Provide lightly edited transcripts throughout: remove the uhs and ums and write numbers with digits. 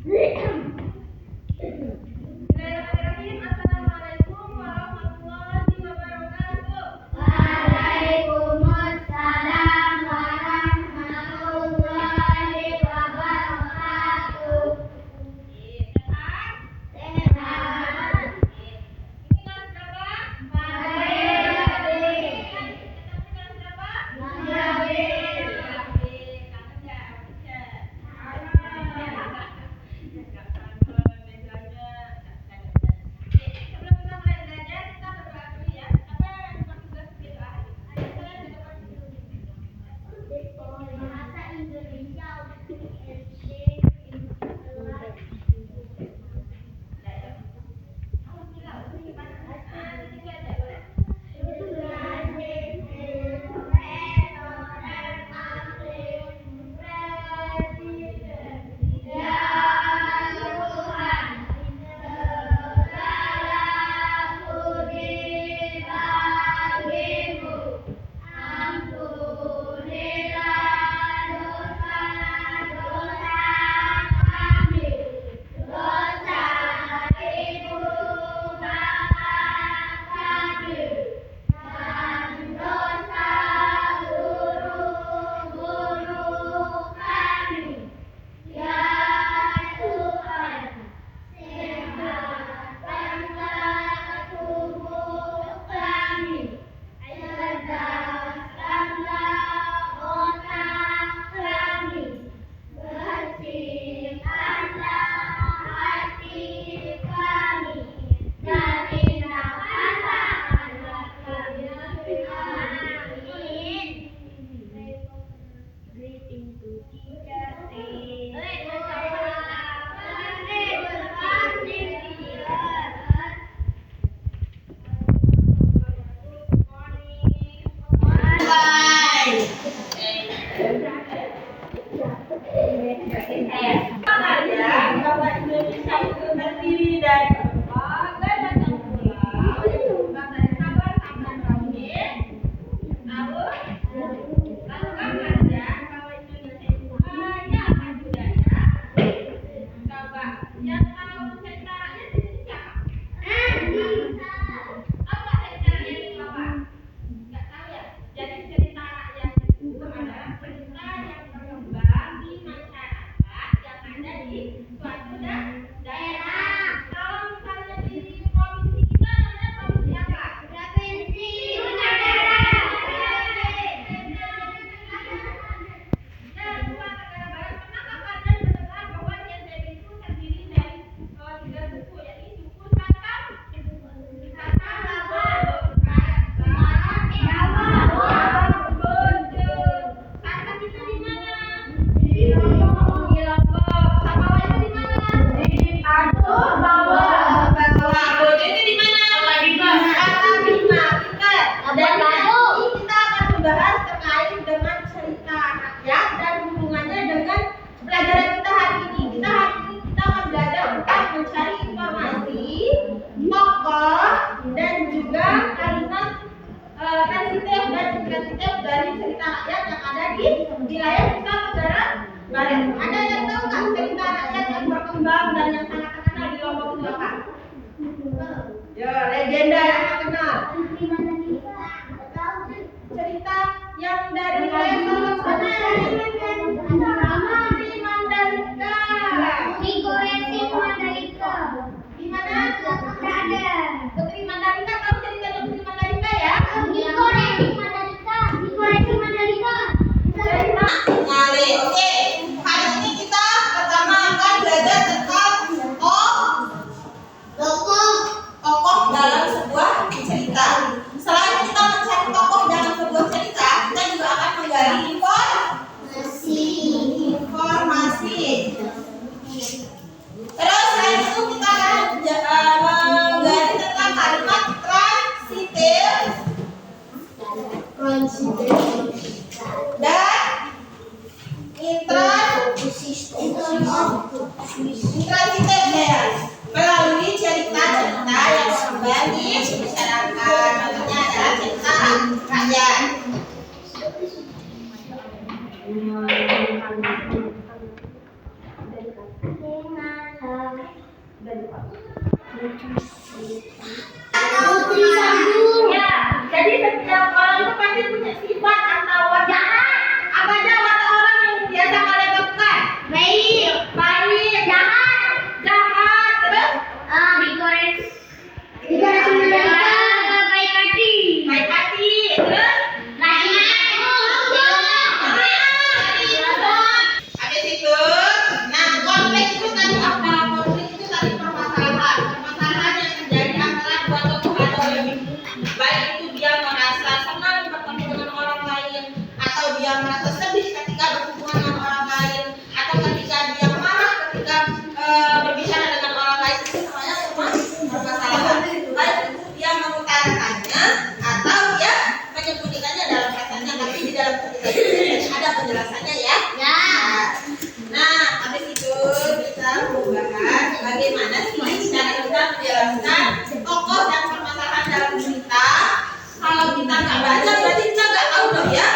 Bismillahirrahmanirrahim. Assalamualaikum warahmatullahi wabarakatuh. Waalaikumsalam warahmatullahi wabarakatuh. Sehat? Sehat. Ini kelas berapa? Baik. Kelas berapa? Baik. Kangen ya, teacher? Sebelum kita mulai belajar, kita berdoa dulu ya. Apa yang dimaksud berdoa? Ayo kalian berdoa dulu. Bahasa Indonesia Bahwa Indonesia itu terdiri dari berbagai macam pulau, dari Sabah sampai Merauke. Lalu aja bahwa Indonesia itu kaya akan budaya. Coba yang tahu ceritanya di sini siapa? Apa ceritanya itu apa? Nggak tahu ya. Jadi cerita rakyat itu adalah cerita yang berkembang di masyarakat yang ada di suatu daerah. Kalau misalnya di provinsi kita namanya provinsi apa? Dan Nusa Tenggara Barat. Kenapa kalian mendengar bahwa NTB itu terdiri dari 3 suku, yaitu suku Sasak, Sasak itu di mana? Di Lombok. Samawa itu di mana? Bojo itu di mana? Bima. Dan kita akan membahas terkait dengan cerita rakyat dan hubungannya dengan pelajaran kita hari ini. Kita akan belajar tentang mencari informasi, tokoh, dan juga kalimat sensitif dan sensitif dari cerita rakyat yang ada di wilayah Nusa Tenggara Barat. Ada yang tahu nggak cerita rakyat yang berkembang dan yang sangat terkenal di Lombok itu apa? Ya, legenda yang terkenal. Cerita yang dari wilayah Lombok sana. Putri Mandalika. Di mana? Putri Mandalika, kamu cerita Putri Mandalika ya? Oke. Hari ini kita pertama akan belajar tentang tokoh dalam sebuah cerita. Selain kita mencari tokoh dalam sebuah cerita, kita juga akan menggali informasi. Terus selain itu kita akan menggali tentang kalimat transitif dan intransitif ya, melalui cerita-cerita yang berkembang di masyarakat. Namanya adalah cerita rakyat. Putri Sambung. Ya, jadi setiap orang itu pasti punya sifat atau watak. Apa aja watak orang yang biasa kalian lakukan? Baik. Baik, Jahat. jahat, terus Digores Mandalika. Baik hati. baik hati, terus Rajin habis itu, nah konflik itu tadi apa? Konflik itu tadi permasalahan yang terjadi antara dua tokoh atau lebih. Baik itu dia merasa senang bertemu dengan orang lain, atau dia merasa sedih ketika berhubungan dengan orang lain, atau ketika dia marah ketika berbicara dengan orang lain. Itu namanya permasalahan. Baik itu dia mengutarakannya atau dia menyembunyikannya dalam rasanya, tapi di dalam cerita itu ada penjelasannya ya. Ya. Nah, habis itu kita membahas bagaimana sih cara kita menjelaskan tokoh dan permasalahan dalam cerita. Kalau kita nggak baca, berarti kita nggak tahu dong ya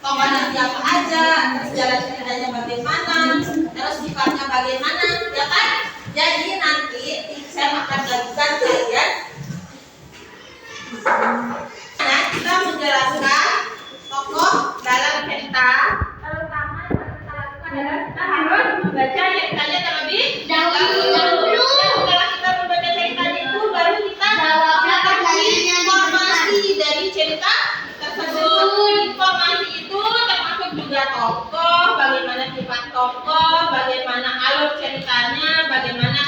tokohnya siapa aja, terus jalan ceritanya bagaimana, terus sifatnya bagaimana, ya kan? Jadi nanti saya akan bagikan kalian. Nah, kita menjelaskan tokoh dalam cerita. Terutama yang harus kita lakukan adalah kita harus membaca ceritanya terlebih Dahulu. Setelah kita membaca ceritanya itu, baru kita Jawab mengetahui pertanyaannya. informasi dari cerita tersebut. Informasi itu termasuk juga tokoh, bagaimana sifat tokoh, bagaimana alur ceritanya, bagaimana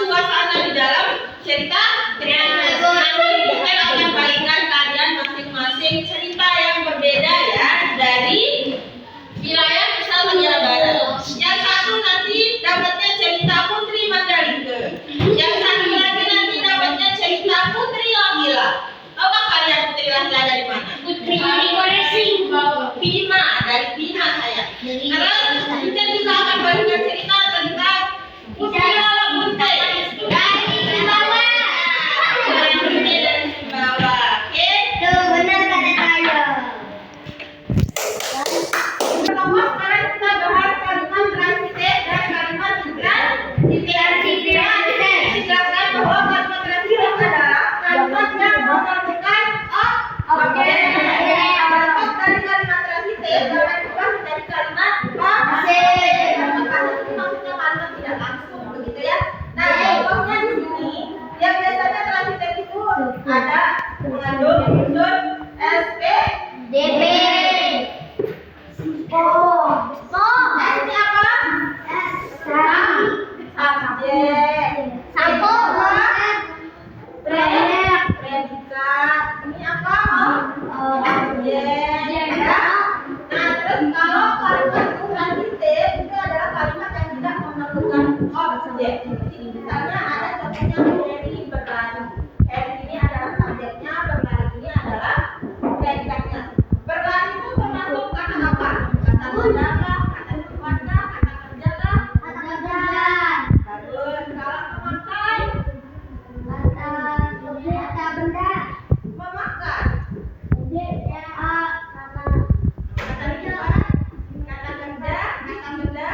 suasana di dalam cerita. Nanti saya akan bagikan kalian masing-masing cerita yang berbeda ya dari wilayah Nusa Tenggara Barat. Yang satu nanti dapatnya cerita Putri Mandalika. Yang satu lagi nanti dapatnya cerita Putri Lahila. Tahukah kalian Putri Lahila dari mana? Putri Goresing. Bima, dari Bima saya. Terus kita juga akan bagikan cerita tentang Putri Lala Bunte. Dari bawah. Dari Bunte dari bawah. Oke? Tuh benar kata saya. Pertama sekarang kita bahas kalimat transitif dan kalimat intransitif. Dijelaskan bahwa kalimat transitif adalah kalimat yang memerlukan objek. Bentuk dari kalimat transitif dapat berubah menjadi kalimat objek. Itu maksudnya kalimat tidak langsung begitu ya. Nah, contohnya di sini yang biasanya transitif itu ada mengandung unsur SP. DP. Oh. Ini apa? Subjek. Sampo. Predikat. Ini apa? Objek. Ya. Nah, terus kalau kalimat transitif itu adalah kalimat yang tidak memerlukan objek. Di sini misalnya ada contohnya Heri berlari. Heri ini adalah subjeknya, berlari ini adalah predikatnya. Berlari itu termasuk kata apa? Kata menjaga, kata keluarga, kata kerja. Bagus. Kalau memakai, memakai. Kata lipat, kata kerja, kata benda, kata kerja.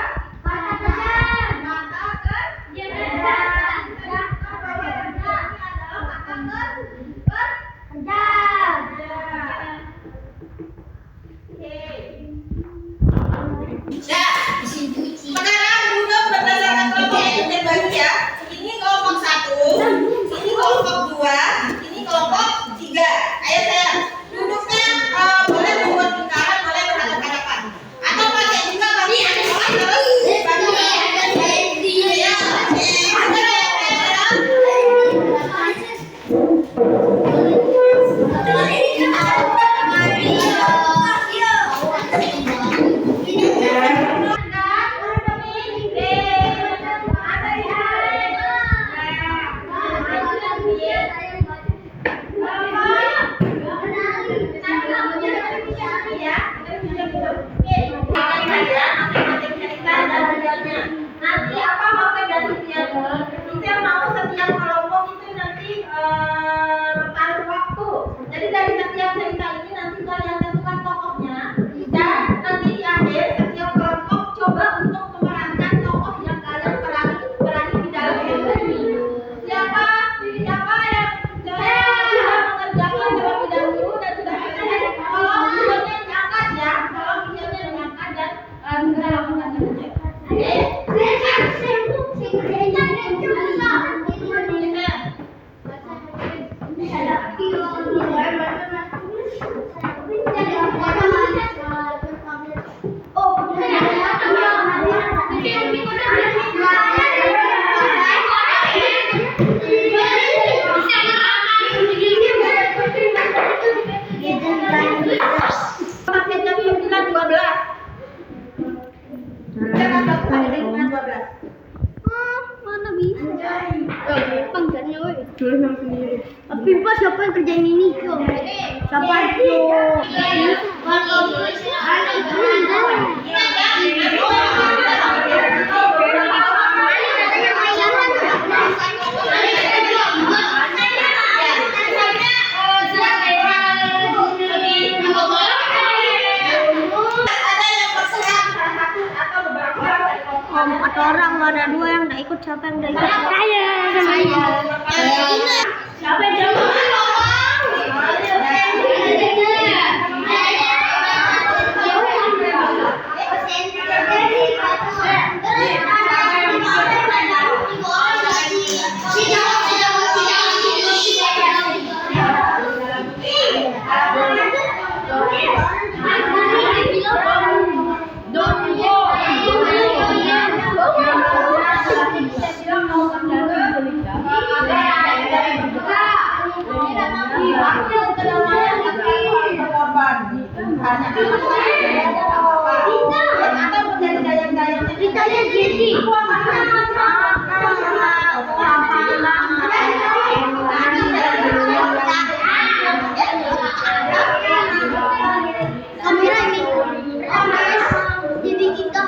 mana bisa. Gampang kan ya, woi. Tulis nama sendiri. Tapi pas siapa yang kerjain ini? Siapa itu? Empat orang, nggak ada dua yang nggak ikut. Siapa yang nggak ikut? Saya. Siapa yang jawab? Kamera ini jadi kita.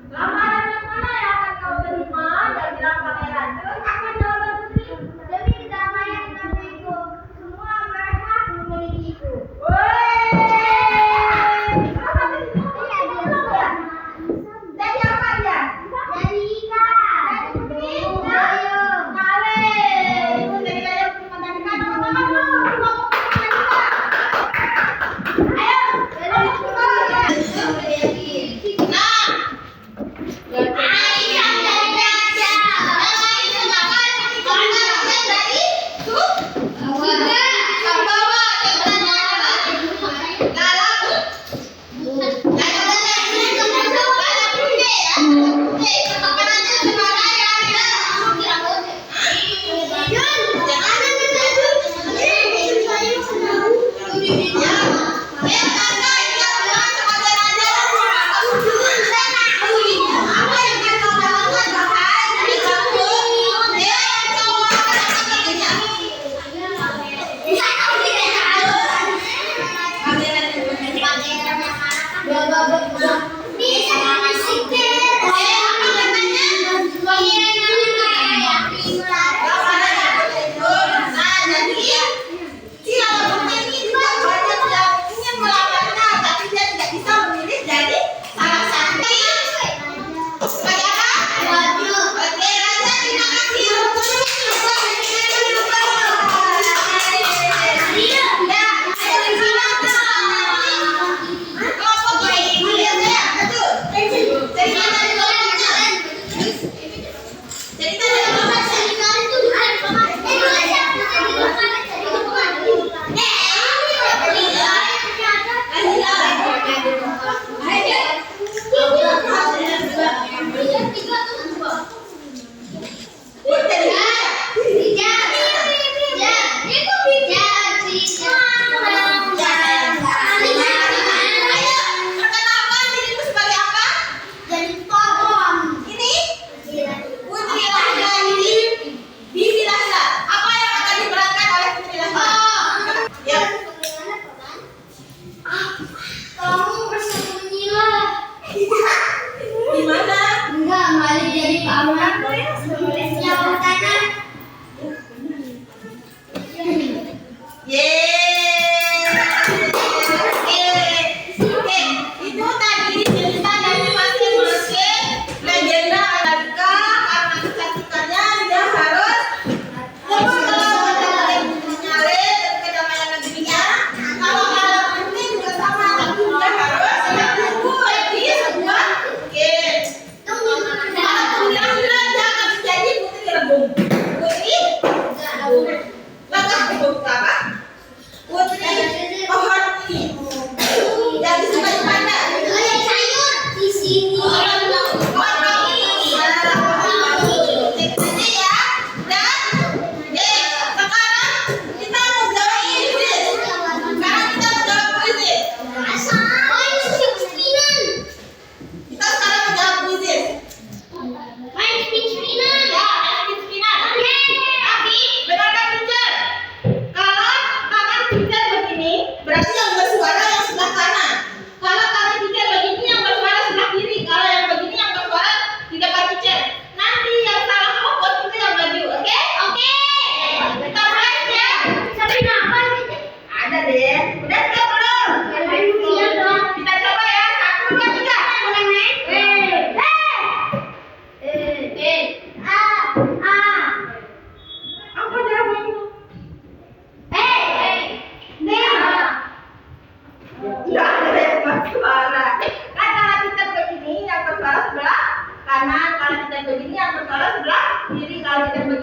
Lamaran yang mana yang akan kau terima? Jangan bilang pangeran. Terus akan jawaban Putri. Demi kedamaian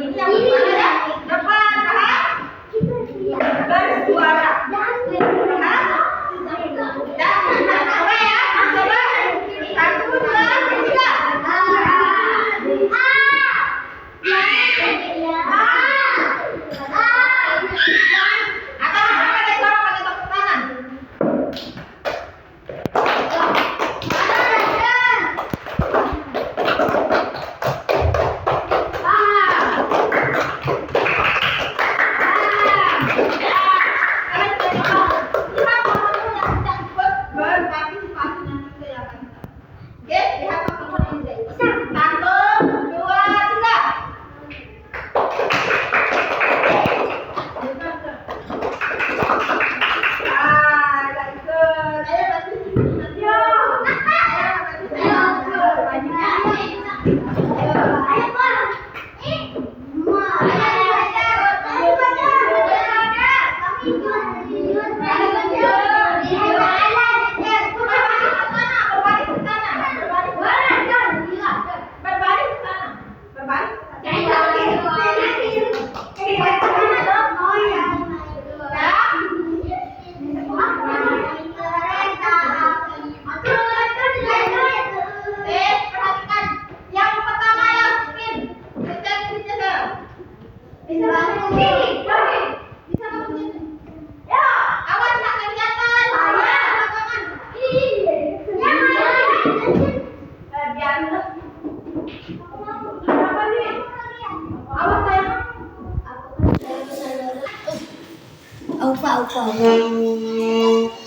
Ini yang pertama ya. Depan, paham? Bersuara. Paham? Dan coba ya, coba. 1, 2, 3. Atau pakai suara pakai tepuk tangan.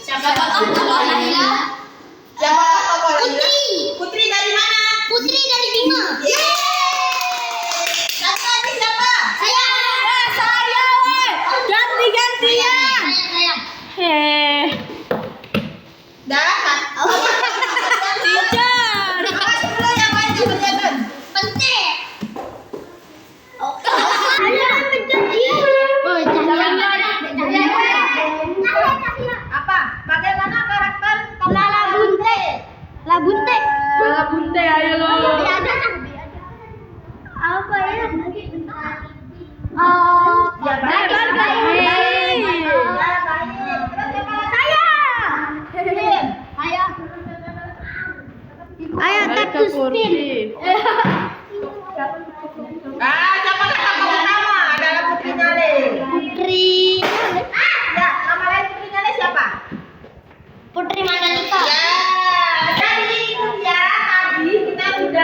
Siapa tokoh Laila? Siapa tokoh Laila? Putri. Putri dari mana? Putri dari Bima. Satu lagi siapa? Saya. Ganti-gantian. Saya. Dah kan? Teacher. Awas dulu yang lain keberatan. Penting. Oke. Apa? Bagaimana karakter Lala Bunte. La Bunte. Lala Bunte, ayo lo. Apa ya? Ya baik. Baik. Ya baik. Terus siapa lagi? Saya. Ayo tap to spin. Siapa tokoh utama adalah Putri Nyale? Putri. Ya, nama lain Putri Nyale siapa? Putri Mandalika. Ya, jadi itu ya tadi kita sudah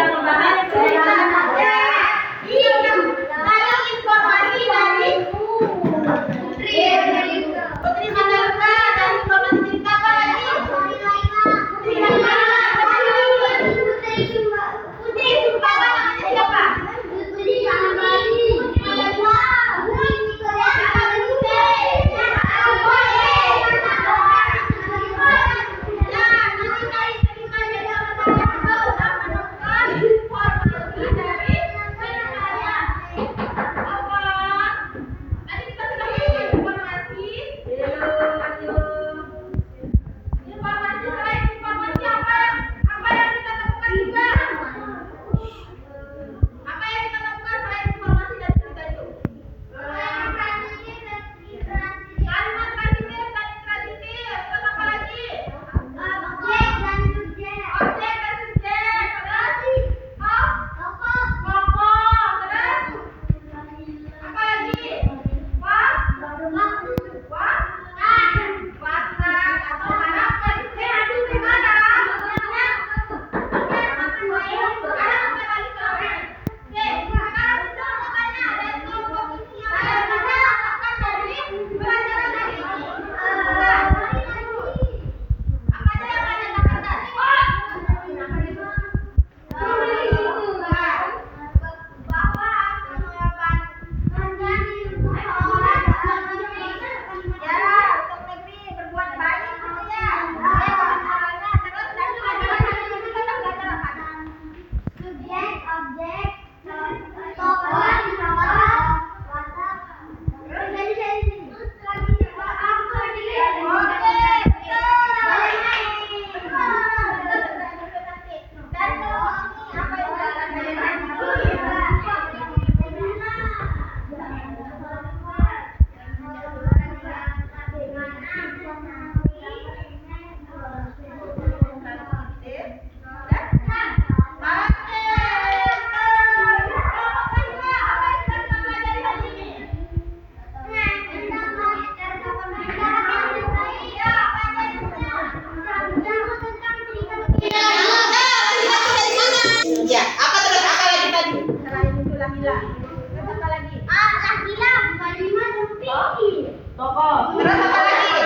apa lagi? Laki-laki. Bukan lima tapi. Tokoh. Terus apa lagi?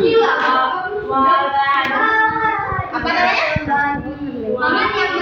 Gila. Apa namanya? Maman yang